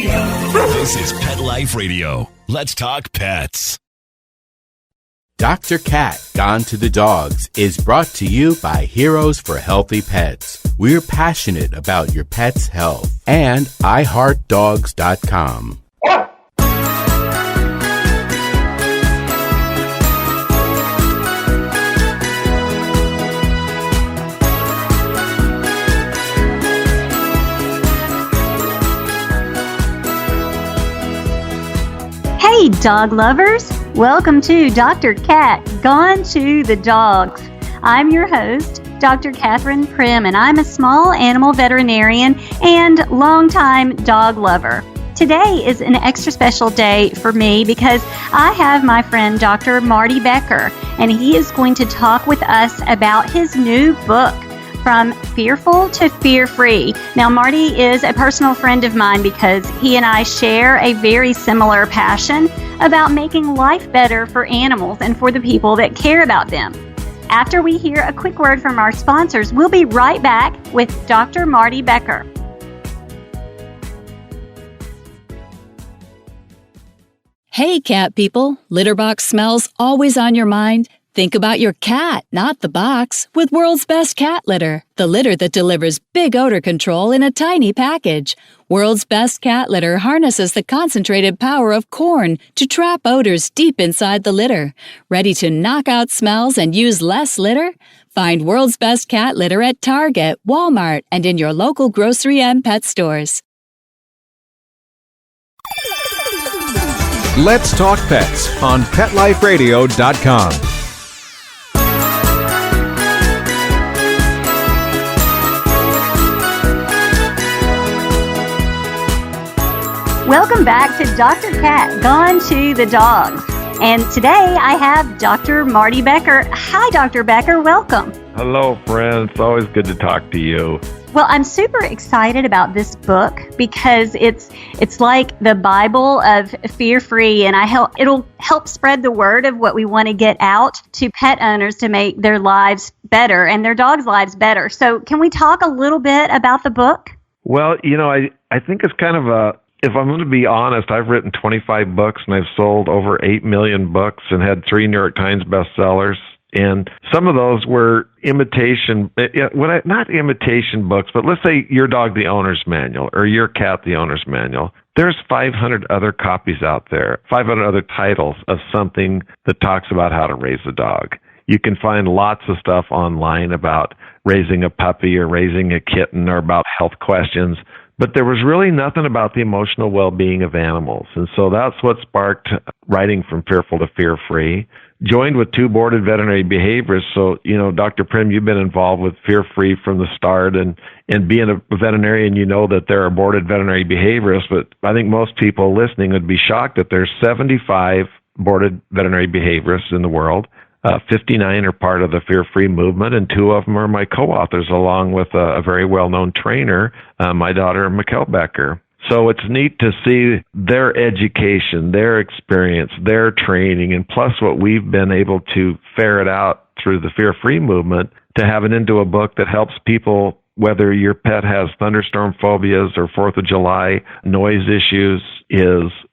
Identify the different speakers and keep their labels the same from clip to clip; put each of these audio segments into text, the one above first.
Speaker 1: This is Pet Life Radio. Let's talk pets.
Speaker 2: Dr. Cat Gone to the Dogs is brought to you by Heroes for Healthy Pets. We're passionate about your pet's health. And iHeartDogs.com.
Speaker 3: Hey, dog lovers! Welcome to Dr. Cat Gone to the Dogs. I'm your host, Dr. Catherine Prim, and I'm a small animal veterinarian and longtime dog lover. Today is an extra special day for me because I have my friend Dr. Marty Becker, and he is going to talk with us about his new book, From Fearful to Fear-Free. Now, Marty is a personal friend of mine because he and I share a very similar passion about making life better for animals and for the people that care about them. After we hear a quick word from our sponsors, we'll be right back with Dr. Marty Becker.
Speaker 4: Hey, cat people. Litter box smells always on your mind? Think about your cat, not the box, with World's Best Cat Litter, the litter that delivers big odor control in a tiny package. World's Best Cat Litter harnesses the concentrated power of corn to trap odors deep inside the litter. Ready to knock out smells and use less litter? Find World's Best Cat Litter at Target, Walmart, and in your local grocery and pet stores.
Speaker 5: Let's Talk Pets on PetLifeRadio.com.
Speaker 3: Welcome back to Dr. Cat Gone to the Dogs. And today I have Dr. Marty Becker. Hi, Dr. Becker. Welcome.
Speaker 6: Hello, friends. It's always good to talk to you.
Speaker 3: Well, I'm super excited about this book because it's like the Bible of fear-free, and it'll help spread the word of what we want to get out to pet owners to make their lives better and their dogs' lives better. So can we talk a little bit about the book?
Speaker 6: Well, I think it's kind of if I'm going to be honest, I've written 25 books and I've sold over 8 million books and had 3 New York Times bestsellers. And some of those were not imitation books, but let's say Your Dog, the Owner's Manual, or Your Cat, the Owner's Manual. There's 500 other copies out there, 500 other titles of something that talks about how to raise a dog. You can find lots of stuff online about raising a puppy or raising a kitten or about health questions. But there was really nothing about the emotional well-being of animals. And so that's what sparked writing From Fearful to Fear-Free, joined with 2 boarded veterinary behaviorists. So, Dr. Prim, you've been involved with Fear-Free from the start. And being a veterinarian, you know that there are boarded veterinary behaviorists. But I think most people listening would be shocked that there's 75 boarded veterinary behaviorists in the world. 59 are part of the Fear-Free movement, and 2 of them are my co-authors, along with a very well-known trainer, my daughter, Marty Becker. So it's neat to see their education, their experience, their training, and plus what we've been able to ferret out through the Fear-Free movement to have it into a book that helps people, whether your pet has thunderstorm phobias or 4th of July noise issues,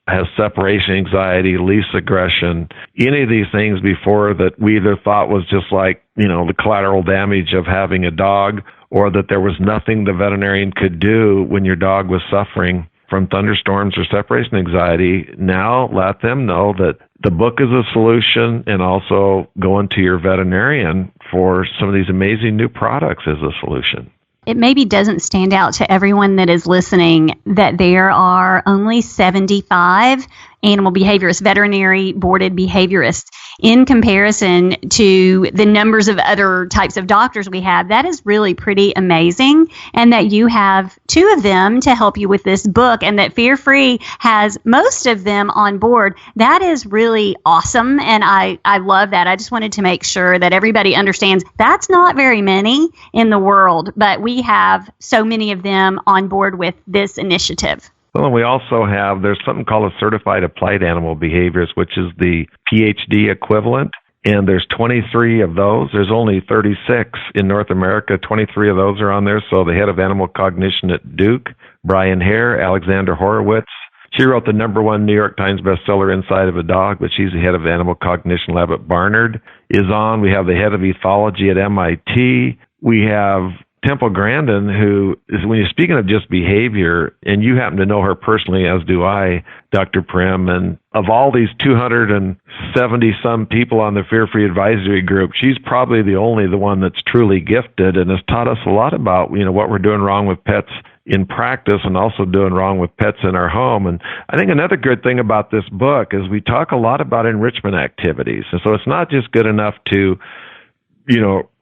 Speaker 6: has separation anxiety, leash aggression, any of these things before that we either thought was just like, the collateral damage of having a dog, or that there was nothing the veterinarian could do when your dog was suffering from thunderstorms or separation anxiety. Now let them know that the book is a solution, and also going to your veterinarian for some of these amazing new products is a solution.
Speaker 3: It maybe doesn't stand out to everyone that is listening that there are only 75 animal behaviorists, veterinary boarded behaviorists, in comparison to the numbers of other types of doctors we have. That is really pretty amazing. And that you have 2 of them to help you with this book, and that Fear-Free has most of them on board. That is really awesome. And I love that. I just wanted to make sure that everybody understands that's not very many in the world, but we have so many of them on board with this initiative.
Speaker 6: Well, and we also have, there's something called a Certified Applied Animal Behaviors, which is the PhD equivalent. and there's 23 of those. There's only 36 in North America. 23 of those are on there. So the head of animal cognition at Duke, Brian Hare, Alexander Horowitz. She wrote the #1 New York Times bestseller, Inside of a Dog, but she's the head of animal cognition lab at Barnard, is on. We have the head of ethology at MIT. We have Temple Grandin, who is, when you're speaking of just behavior, and you happen to know her personally, as do I, Dr. Prim, and of all these 270-some people on the Fear-Free Advisory Group, she's probably the one that's truly gifted and has taught us a lot about, what we're doing wrong with pets in practice and also doing wrong with pets in our home. And I think another good thing about this book is we talk a lot about enrichment activities. And so it's not just good enough to,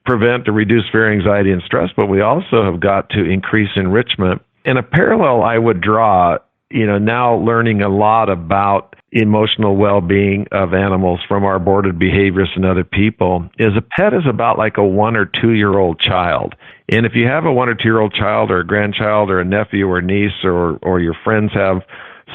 Speaker 6: prevent or reduce fear, anxiety, and stress, but we also have got to increase enrichment. And a parallel I would draw, now learning a lot about emotional well-being of animals from our boarded behaviorists and other people, is a pet is about like a 1 or 2 year old child. And if you have a 1 or 2 year old child or a grandchild or a nephew or niece or your friends have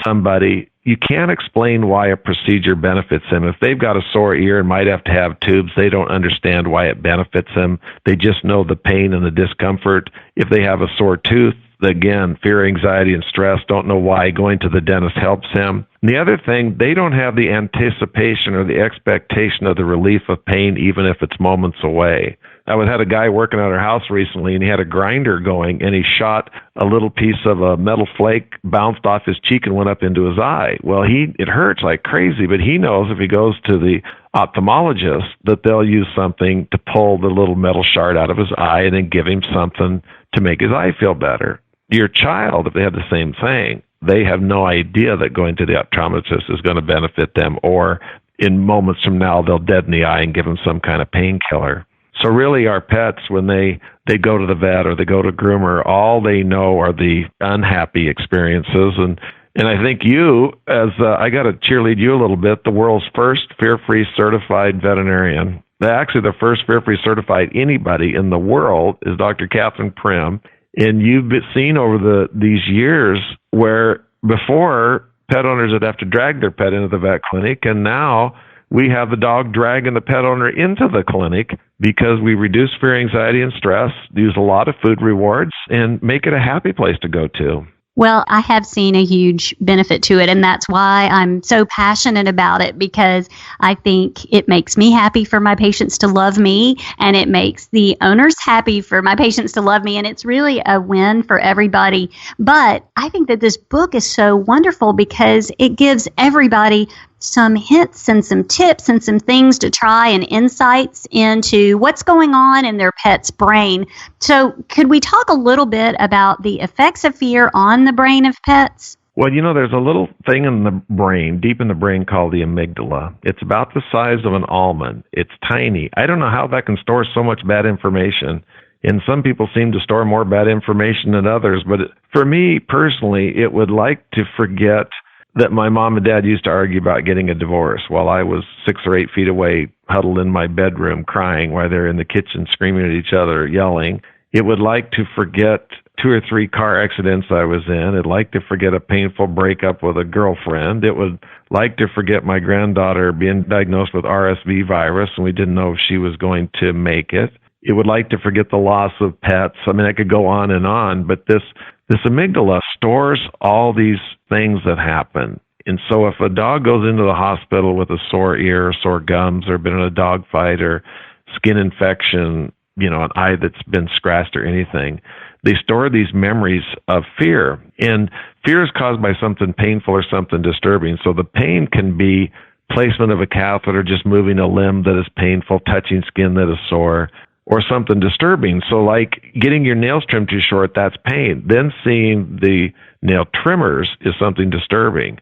Speaker 6: somebody, you can't explain why a procedure benefits them. If they've got a sore ear and might have to have tubes, they don't understand why it benefits them. They just know the pain and the discomfort. If they have a sore tooth, again, fear, anxiety, and stress, don't know why going to the dentist helps them. And the other thing, they don't have the anticipation or the expectation of the relief of pain, even if it's moments away. I had a guy working at our house recently, and he had a grinder going, and he shot a little piece of a metal flake, bounced off his cheek and went up into his eye. Well, it hurts like crazy, but he knows if he goes to the ophthalmologist that they'll use something to pull the little metal shard out of his eye and then give him something to make his eye feel better. Your child, if they have the same thing, they have no idea that going to the optometrist is going to benefit them, or in moments from now, they'll deaden the eye and give them some kind of painkiller. So really our pets, when they go to the vet or they go to groomer, all they know are the unhappy experiences. And I think you, I got to cheerlead you a little bit, the world's first fear-free certified veterinarian. Actually, the first fear-free certified anybody in the world is Dr. Catherine Prim. And you've seen over these years where before pet owners would have to drag their pet into the vet clinic, and now we have the dog dragging the pet owner into the clinic because we reduce fear, anxiety, and stress, use a lot of food rewards, and make it a happy place to go to.
Speaker 3: Well, I have seen a huge benefit to it, and that's why I'm so passionate about it, because I think it makes me happy for my patients to love me, and it makes the owners happy for my patients to love me, and it's really a win for everybody. But I think that this book is so wonderful because it gives everybody some hints and some tips and some things to try and insights into what's going on in their pet's brain. So could we talk a little bit about the effects of fear on the brain of pets?
Speaker 6: Well, there's a little thing in the brain, deep in the brain, called the amygdala. It's about the size of an almond. It's tiny. I don't know how that can store so much bad information. And some people seem to store more bad information than others. But for me personally, it would like to forget that my mom and dad used to argue about getting a divorce while I was 6 or 8 feet away, huddled in my bedroom, crying while they're in the kitchen screaming at each other, yelling. It would like to forget 2 or 3 car accidents I was in. It'd like to forget a painful breakup with a girlfriend. It would like to forget my granddaughter being diagnosed with RSV virus, and we didn't know if she was going to make it. It would like to forget the loss of pets. I mean, I could go on, but this amygdala stores all these things that happen. And so if a dog goes into the hospital with a sore ear, sore gums, or been in a dog fight, or skin infection, an eye that's been scratched or anything, they store these memories of fear. And fear is caused by something painful or something disturbing. So the pain can be placement of a catheter, just moving a limb that is painful, touching skin that is sore, or something disturbing. So like getting your nails trimmed too short, that's pain. Then seeing the nail trimmers is something disturbing.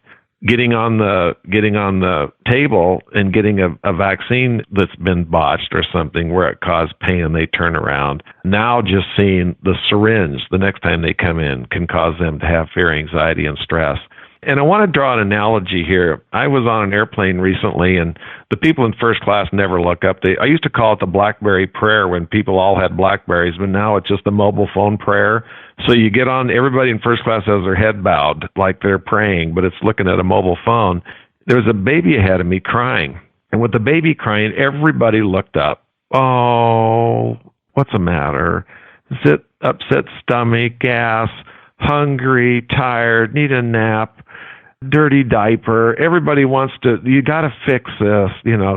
Speaker 6: Getting on the table and getting a vaccine that's been botched or something where it caused pain and they turn around. Now just seeing the syringe the next time they come in can cause them to have fear, anxiety, and stress. And I want to draw an analogy here. I was on an airplane recently, and the people in first class never look up. I used to call it the BlackBerry prayer when people all had BlackBerries, but now it's just the mobile phone prayer. So you get on, everybody in first class has their head bowed like they're praying, but it's looking at a mobile phone. There was a baby ahead of me crying. And with the baby crying, everybody looked up. Oh, what's the matter? Is it upset stomach, gas, hungry, tired, need a nap, dirty diaper? Everybody wants to, you got to fix this,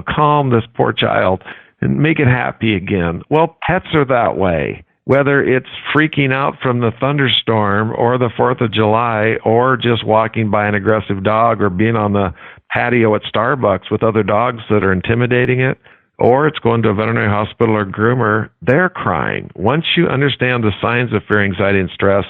Speaker 6: calm this poor child and make it happy again. Well, pets are that way. Whether it's freaking out from the thunderstorm or the 4th of July or just walking by an aggressive dog or being on the patio at Starbucks with other dogs that are intimidating it, or it's going to a veterinary hospital or groomer, they're crying. Once you understand the signs of fear, anxiety, and stress,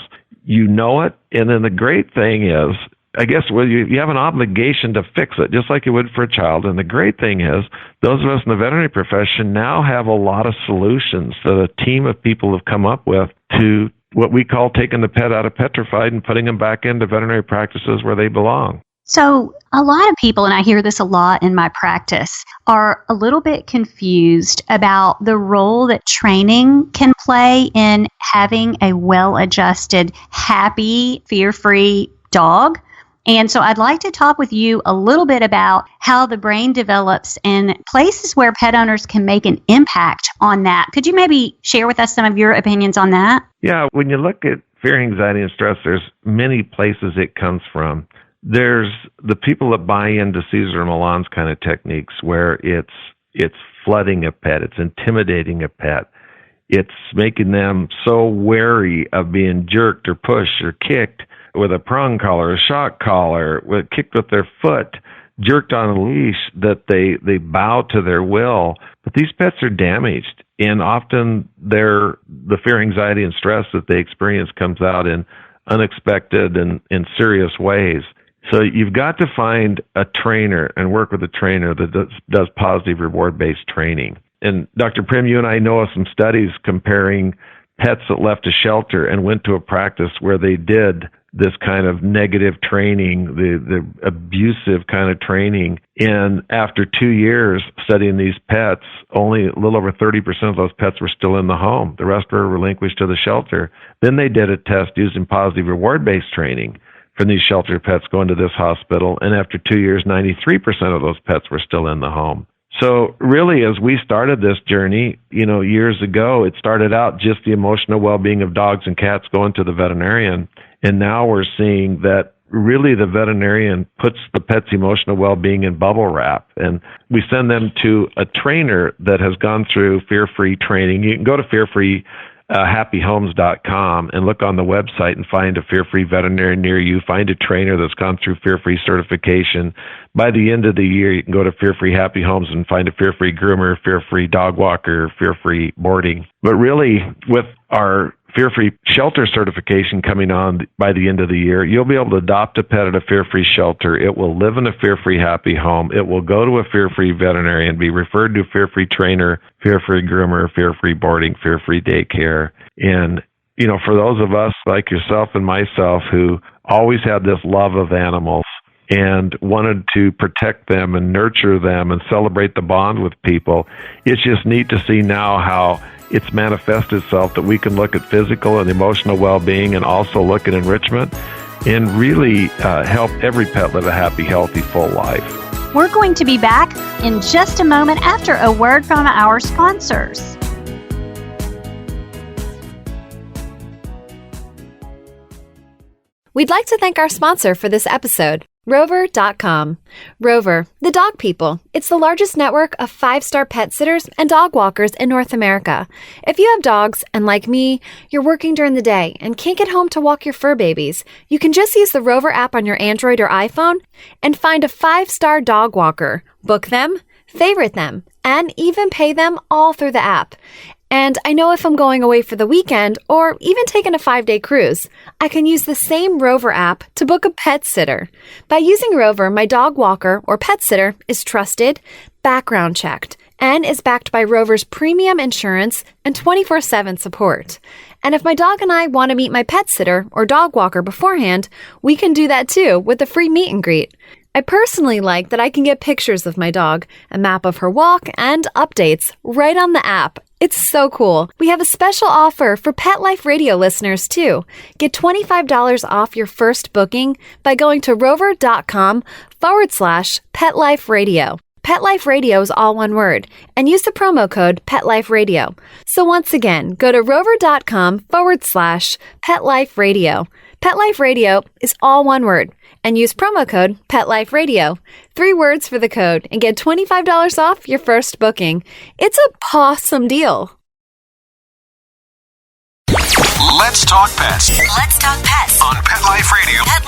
Speaker 6: you know it. And then the great thing is, I guess, you have an obligation to fix it, just like you would for a child. And the great thing is, those of us in the veterinary profession now have a lot of solutions that a team of people have come up with to what we call taking the pet out of petrified and putting them back into veterinary practices where they belong.
Speaker 3: So a lot of people, and I hear this a lot in my practice, are a little bit confused about the role that training can play in having a well-adjusted, happy, fear-free dog. And so I'd like to talk with you a little bit about how the brain develops and places where pet owners can make an impact on that. Could you maybe share with us some of your opinions on that?
Speaker 6: Yeah, when you look at fear, anxiety, and stress, there's many places it comes from. There's the people that buy into Cesar Millan's kind of techniques where it's flooding a pet, it's intimidating a pet, it's making them so wary of being jerked or pushed or kicked with a prong collar, a shock collar, kicked with their foot, jerked on a leash, that they bow to their will. But these pets are damaged, and often the fear, anxiety, and stress that they experience comes out in unexpected and in serious ways. So you've got to find a trainer and work with a trainer that does positive reward-based training. And Dr. Prim, you and I know of some studies comparing pets that left a shelter and went to a practice where they did this kind of negative training, the abusive kind of training. And after 2 years studying these pets, only a little over 30% of those pets were still in the home. The rest were relinquished to the shelter. Then they did a test using positive reward-based training from these shelter pets going to this hospital. And after 2 years, 93% of those pets were still in the home. So really, as we started this journey, years ago, it started out just the emotional well-being of dogs and cats going to the veterinarian. And now we're seeing that really the veterinarian puts the pet's emotional well-being in bubble wrap. And we send them to a trainer that has gone through fear-free training. You can go to happyhomes.com and look on the website and find a fear-free veterinarian near you. Find a trainer that's gone through fear-free certification. By the end of the year, you can go to Fear-Free Happy Homes and find a fear-free groomer, fear-free dog walker, fear-free boarding. But really, with our fear-free shelter certification coming on by the end of the year, you'll be able to adopt a pet at a fear-free shelter. It will live in a fear-free happy home. It will go to a fear-free veterinarian, be referred to a fear-free trainer, fear-free groomer, fear-free boarding, fear-free daycare. And, for those of us like yourself and myself who always had this love of animals and wanted to protect them and nurture them and celebrate the bond with people, it's just neat to see now how it's manifested itself that we can look at physical and emotional well-being and also look at enrichment and really help every pet live a happy, healthy, full life.
Speaker 3: We're going to be back in just a moment after a word from our sponsors.
Speaker 7: We'd like to thank our sponsor for this episode, Rover.com. Rover, the dog people. It's the largest network of 5-star pet sitters and dog walkers in North America. If you have dogs, and like me, you're working during the day and can't get home to walk your fur babies, you can just use the Rover app on your Android or iPhone and find a 5-star dog walker. Book them, favorite them, and even pay them all through the app. And I know if I'm going away for the weekend or even taking a 5-day cruise, I can use the same Rover app to book a pet sitter. By using Rover, my dog walker or pet sitter is trusted, background checked, and is backed by Rover's premium insurance and 24/7 support. And if my dog and I want to meet my pet sitter or dog walker beforehand, we can do that too with a free meet and greet. I personally like that I can get pictures of my dog, a map of her walk, and updates right on the app. It's so cool. We have a special offer for Pet Life Radio listeners too. Get $25 off your first booking by going to rover.com/PetLifeRadio. Pet Life Radio is all one word, and use the promo code PetLifeRadio. So once again, go to rover.com/PetLifeRadio. Pet Life Radio is all one word, and use promo code PetLifeRadio. 3 words for the code, and get $25 off your first booking. It's a pawsome deal.
Speaker 1: Let's talk pets
Speaker 8: Let's talk pets
Speaker 1: on Pet Life Radio.
Speaker 8: Pet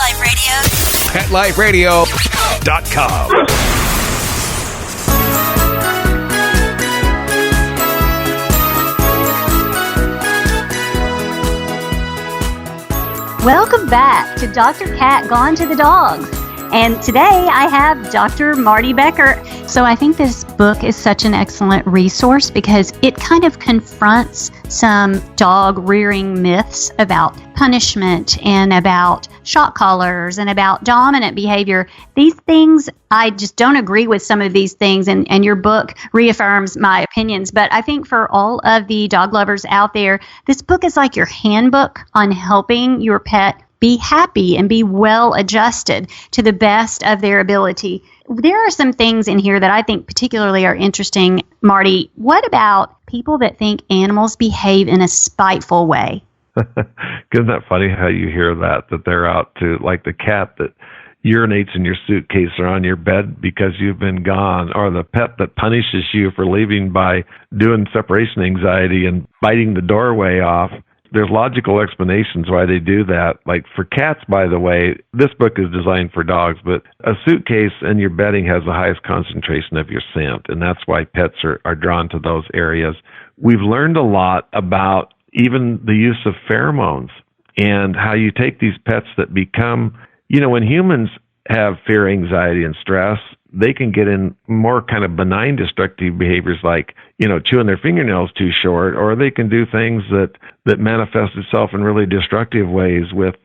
Speaker 8: Life Radio.
Speaker 1: PetLifeRadio.com.
Speaker 3: Welcome back to Dr. Cat Gone to the Dogs. And today I have Dr. Marty Becker. So I think this book is such an excellent resource because it kind of confronts some dog rearing myths about punishment and about shock collars and about dominant behavior. These things, I just don't agree with some of these things, and your book reaffirms my opinions. But I think for all of the dog lovers out there, this book is like your handbook on helping your pet be happy and be well adjusted to the best of their ability. There are some things in here that I think particularly are interesting. Marty, what about people that think animals behave in a spiteful way?
Speaker 6: Isn't that funny how you hear that they're out to, like the cat that urinates in your suitcase or on your bed because you've been gone, or the pet that punishes you for leaving by doing separation anxiety and biting the doorway off. There's logical explanations why they do that. Like for cats, by the way, this book is designed for dogs, but a suitcase and your bedding has the highest concentration of your scent, and that's why pets are drawn to those areas. We've learned a lot about even the use of pheromones and how you take these pets that become, when humans have fear, anxiety, and stress, they can get in more kind of benign destructive behaviors like, chewing their fingernails too short, or they can do things that manifest itself in really destructive ways with,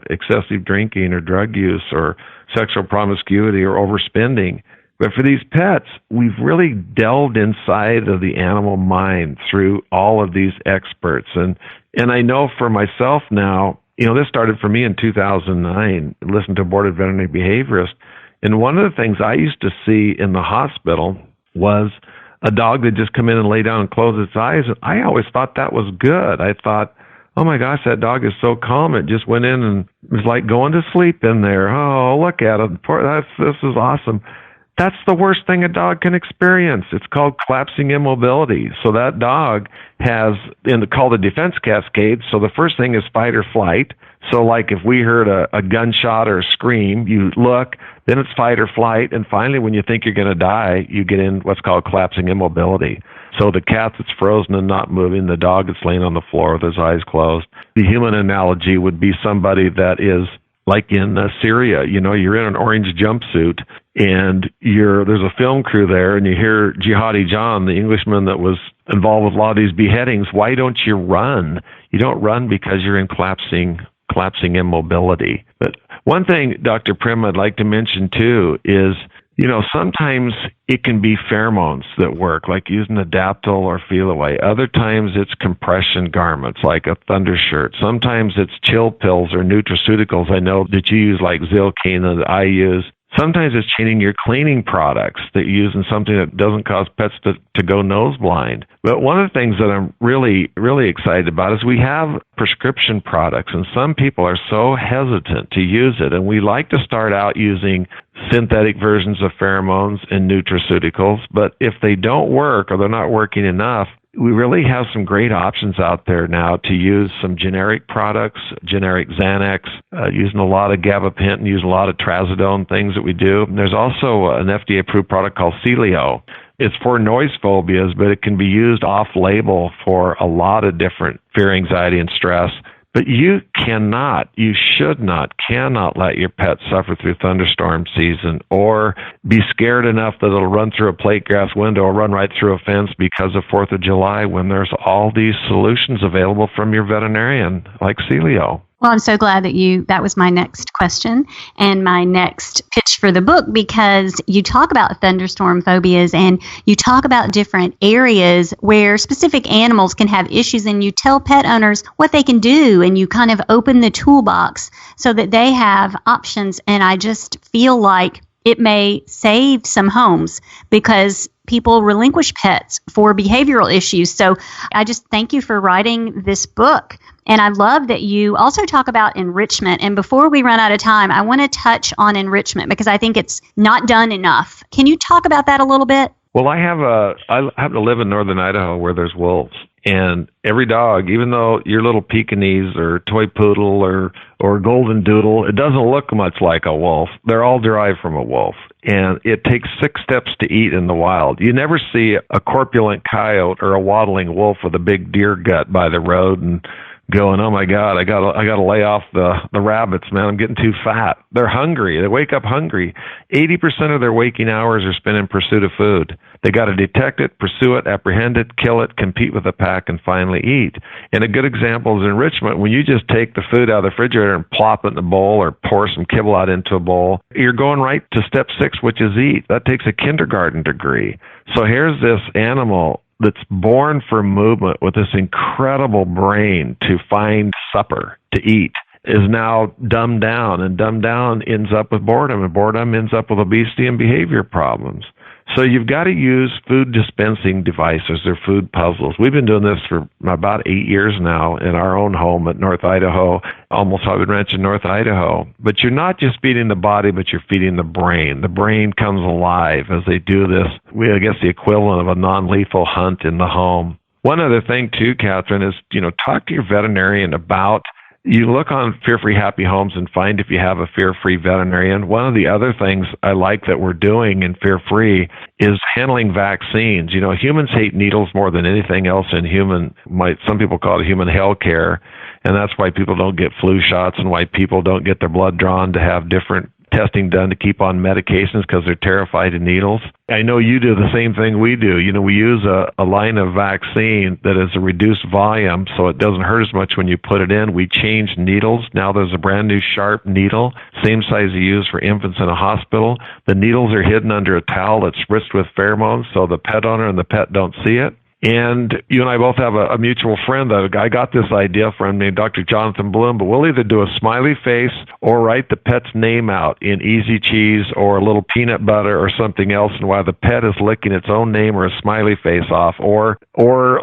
Speaker 6: excessive drinking or drug use or sexual promiscuity or overspending. But for these pets, we've really delved inside of the animal mind through all of these experts. And I know for myself now, this started for me in 2009, listened to a board of veterinary behaviorists. And one of the things I used to see in the hospital was a dog that just come in and lay down and close its eyes. And I always thought that was good. I thought, oh my gosh, that dog is so calm. It just went in and was like going to sleep in there. Oh, look at it. This is awesome. That's the worst thing a dog can experience. It's called collapsing immobility. So that dog has called the defense cascade. So the first thing is fight or flight. So like if we heard a gunshot or a scream, you look, then it's fight or flight. And finally, when you think you're going to die, you get in what's called collapsing immobility. So the cat that's frozen and not moving, the dog that's laying on the floor with his eyes closed. The human analogy would be somebody that is like in Syria, you're in an orange jumpsuit and there's a film crew there and you hear Jihadi John, the Englishman that was involved with a lot of these beheadings. Why don't you run? You don't run because you're in collapsing immobility. But one thing, Dr. Prim, I'd like to mention too is, sometimes it can be pheromones that work, like using a Adaptil or Feel Away. Other times it's compression garments, like a Thunder shirt. Sometimes it's chill pills or nutraceuticals. I know that you use like Zilkane and that I use. Sometimes it's changing your cleaning products that you use in something that doesn't cause pets to go nose blind. But one of the things that I'm really, really excited about is we have prescription products, and some people are so hesitant to use it. And we like to start out using synthetic versions of pheromones and nutraceuticals. But if they don't work or they're not working enough, we really have some great options out there now to use some generic products, generic Xanax, using a lot of gabapentin, using a lot of trazodone, things that we do. And there's also an FDA-approved product called Celio. It's for noise phobias, but it can be used off-label for a lot of different fear, anxiety, and stress. But you cannot let your pet suffer through thunderstorm season or be scared enough that it'll run through a plate glass window or run right through a fence because of 4th of July when there's all these solutions available from your veterinarian like Celio.
Speaker 3: Well, I'm so glad that was my next question and my next pitch for the book, because you talk about thunderstorm phobias and you talk about different areas where specific animals can have issues, and you tell pet owners what they can do, and you kind of open the toolbox so that they have options. And I just feel like it may save some homes because people relinquish pets for behavioral issues. So I just thank you for writing this book. And I love that you also talk about enrichment. And before we run out of time, I want to touch on enrichment because I think it's not done enough. Can you talk about that a little bit?
Speaker 6: Well, I happen to live in northern Idaho where there's wolves. And every dog, even though your little Pekingese or toy poodle or golden doodle, it doesn't look much like a wolf. They're all derived from a wolf. And it takes 6 steps to eat in the wild. You never see a corpulent coyote or a waddling wolf with a big deer gut by the road and going, oh my God, I gotta lay off the rabbits, man. I'm getting too fat. They're hungry. They wake up hungry. 80% of their waking hours are spent in pursuit of food. They got to detect it, pursue it, apprehend it, kill it, compete with the pack, and finally eat. And a good example is enrichment. When you just take the food out of the refrigerator and plop it in a bowl or pour some kibble out into a bowl, you're going right to step 6, which is eat. That takes a kindergarten degree. So here's this animal that's born for movement with this incredible brain to find supper, to eat, is now dumbed down, and dumbed down ends up with boredom, and boredom ends up with obesity and behavior problems. So you've got to use food dispensing devices or food puzzles. We've been doing this for about 8 years now in our own home at North Idaho, almost Hollywood Ranch in North Idaho. But you're not just feeding the body, but you're feeding the brain. The brain comes alive as they do this. I guess the equivalent of a non-lethal hunt in the home. One other thing too, Catherine, is, talk to your veterinarian about. You look on Fear Free Happy Homes and find if you have a fear-free veterinarian. One of the other things I like that we're doing in Fear Free is handling vaccines. Humans hate needles more than anything else in some people call it human health care, and that's why people don't get flu shots and why people don't get their blood drawn to have different testing done to keep on medications because they're terrified of needles. I know you do the same thing we do. We use a line of vaccine that is a reduced volume so it doesn't hurt as much when you put it in. We change needles. Now there's a brand new sharp needle, same size you use for infants in a hospital. The needles are hidden under a towel that's spritz with pheromones so the pet owner and the pet don't see it. And you and I both have a mutual friend that I got this idea from named Dr. Jonathan Bloom, but we'll either do a smiley face or write the pet's name out in easy cheese or a little peanut butter or something else, and while the pet is licking its own name or a smiley face off or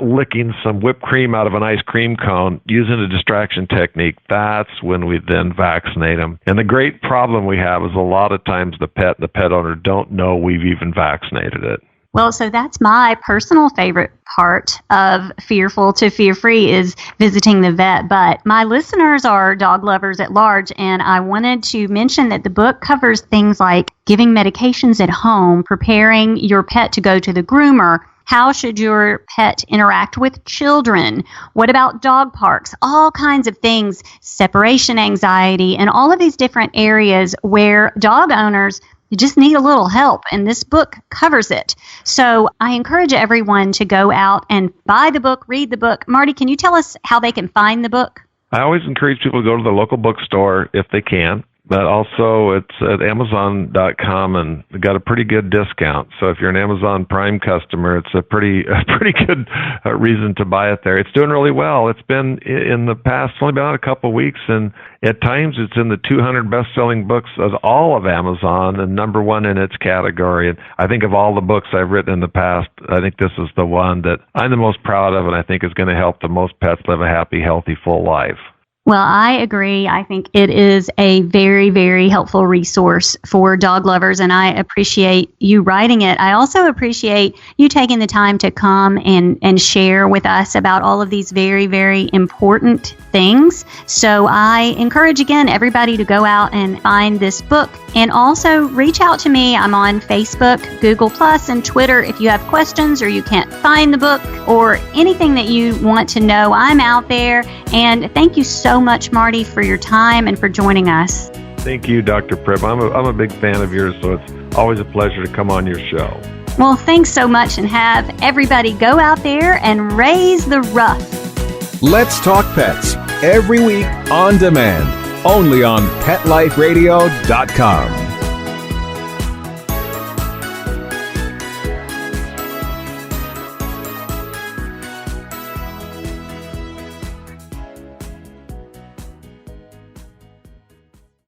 Speaker 6: licking some whipped cream out of an ice cream cone using a distraction technique, that's when we then vaccinate them. And the great problem we have is a lot of times the pet and the pet owner don't know we've even vaccinated it.
Speaker 3: Well, so that's my personal favorite part of Fearful to Fear Free is visiting the vet. But my listeners are dog lovers at large, and I wanted to mention that the book covers things like giving medications at home, preparing your pet to go to the groomer. How should your pet interact with children? What about dog parks? All kinds of things, separation anxiety, and all of these different areas where dog owners you just need a little help, and this book covers it. So I encourage everyone to go out and buy the book, read the book. Marty, can you tell us how they can find the book?
Speaker 6: I always encourage people to go to the local bookstore if they can, but also it's at Amazon.com and they got a pretty good discount. So if you're an Amazon Prime customer, it's a pretty good reason to buy it there. It's doing really well. It's been in the past, only been out a couple of weeks, and at times it's in the 200 best-selling books of all of Amazon and number one in its category. And I think of all the books I've written in the past, I think this is the one that I'm the most proud of and I think is going to help the most pets live a happy, healthy, full life.
Speaker 3: Well, I agree. I think it is a very, very helpful resource for dog lovers, and I appreciate you writing it. I also appreciate you taking the time to come and share with us about all of these very, very important things. So I encourage, again, everybody to go out and find this book and also reach out to me. I'm on Facebook, Google+, and Twitter. If you have questions or you can't find the book or anything that you want to know, I'm out there. And thank you so much, Marty, for your time and for joining us.
Speaker 6: Thank you, Dr. Prim. I'm a big fan of yours, so it's always a pleasure to come on your show.
Speaker 3: Well, thanks so much, and have everybody go out there and raise the rough.
Speaker 5: Let's Talk Pets, every week on demand, only on PetLifeRadio.com.